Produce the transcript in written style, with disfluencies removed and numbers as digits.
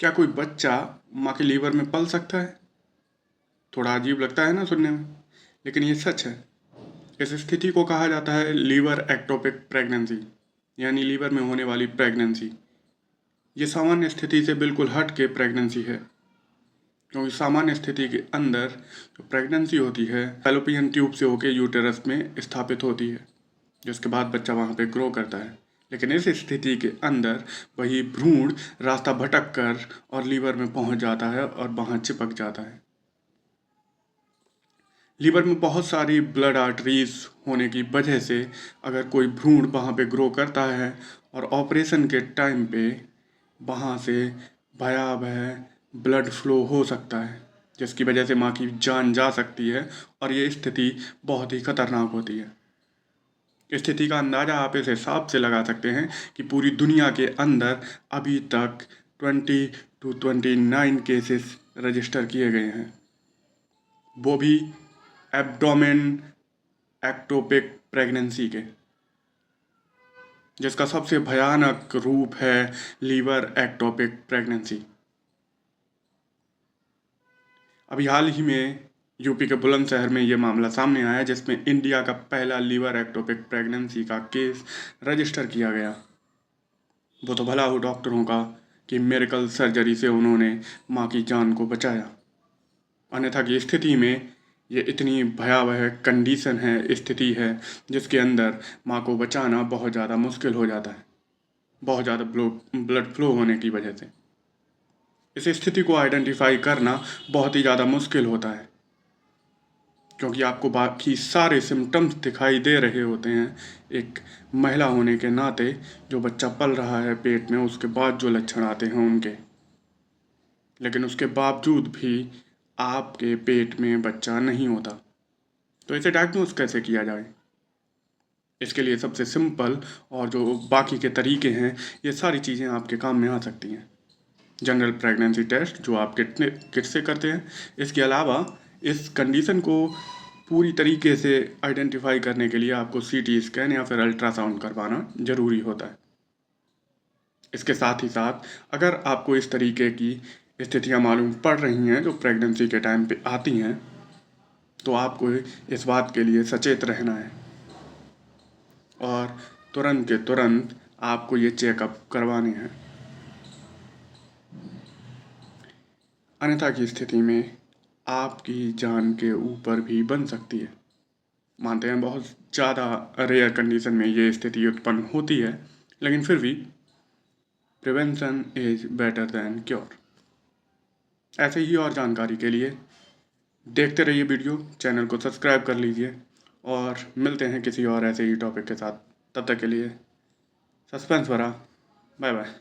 क्या कोई बच्चा माँ के लीवर में पल सकता है? थोड़ा अजीब लगता है ना सुनने में, लेकिन ये सच है। इस स्थिति को कहा जाता है लीवर एक्टोपिक प्रेगनेंसी, यानी लीवर में होने वाली प्रेगनेंसी। ये सामान्य स्थिति से बिल्कुल हट के प्रेगनेंसी है, क्योंकि सामान्य स्थिति के अंदर जो प्रेगनेंसी होती है फैलोपियन ट्यूब से होकर यूटेरस में स्थापित होती है, जिसके बाद बच्चा वहाँ पे ग्रो करता है। लेकिन इस स्थिति के अंदर वही भ्रूण रास्ता भटक कर और लीवर में पहुंच जाता है और वहाँ चिपक जाता है। लीवर में बहुत सारी ब्लड आर्टरीज होने की वजह से अगर कोई भ्रूण वहाँ पे ग्रो करता है और ऑपरेशन के टाइम पे वहाँ से भयावह ब्लड फ्लो हो सकता है, जिसकी वजह से माँ की जान जा सकती है और ये स्थिति बहुत ही खतरनाक होती है। स्थिति का अंदाज़ा आप इस हिसाब से लगा सकते हैं कि पूरी दुनिया के अंदर अभी तक 20 to 29 केसेस रजिस्टर किए गए हैं, वो भी एब्डोमेन एक्टोपिक प्रेगनेंसी के, जिसका सबसे भयानक रूप है लीवर एक्टोपिक प्रेगनेंसी। अभी हाल ही में यूपी के बुलंदशहर में ये मामला सामने आया, जिसमें इंडिया का पहला लीवर एक्टोपिक प्रेगनेंसी का केस रजिस्टर किया गया। वो तो भला हो डॉक्टरों का कि मेडिकल सर्जरी से उन्होंने माँ की जान को बचाया, अन्यथा की स्थिति में ये इतनी भयावह कंडीशन है, स्थिति है, जिसके अंदर माँ को बचाना बहुत ज़्यादा मुश्किल हो जाता है, बहुत ज़्यादा ब्लड फ्लो होने की वजह से। इस स्थिति को आइडेंटिफाई करना बहुत ही ज़्यादा मुश्किल होता है, क्योंकि आपको बाकी सारे सिम्टम्स दिखाई दे रहे होते हैं एक महिला होने के नाते। जो बच्चा पल रहा है पेट में, उसके बाद जो लक्षण आते हैं उनके, लेकिन उसके बावजूद भी आपके पेट में बच्चा नहीं होता। तो इसे डायग्नोस कैसे किया जाए? इसके लिए सबसे सिंपल और जो बाकी के तरीके हैं, ये सारी चीज़ें आपके काम में आ सकती हैं। जनरल प्रेगनेंसी टेस्ट जो आप किट से करते हैं। इसके अलावा इस कंडीशन को पूरी तरीके से आइडेंटिफाई करने के लिए आपको सीटी स्कैन या फिर अल्ट्रासाउंड करवाना ज़रूरी होता है। इसके साथ ही साथ अगर आपको इस तरीके की स्थितियाँ मालूम पड़ रही हैं जो प्रेगनेंसी के टाइम पे आती हैं, तो आपको इस बात के लिए सचेत रहना है और तुरंत के तुरंत आपको ये चेकअप करवाने हैं। अन्यथा की स्थिति में आपकी जान के ऊपर भी बन सकती है। मानते हैं बहुत ज़्यादा रेयर कंडीशन में ये स्थिति उत्पन्न होती है, लेकिन फिर भी prevention is better than cure. ऐसे ही और जानकारी के लिए देखते रहिए वीडियो, चैनल को सब्सक्राइब कर लीजिए और मिलते हैं किसी और ऐसे ही टॉपिक के साथ। तब तक के लिए सस्पेंस भरा बाय बाय।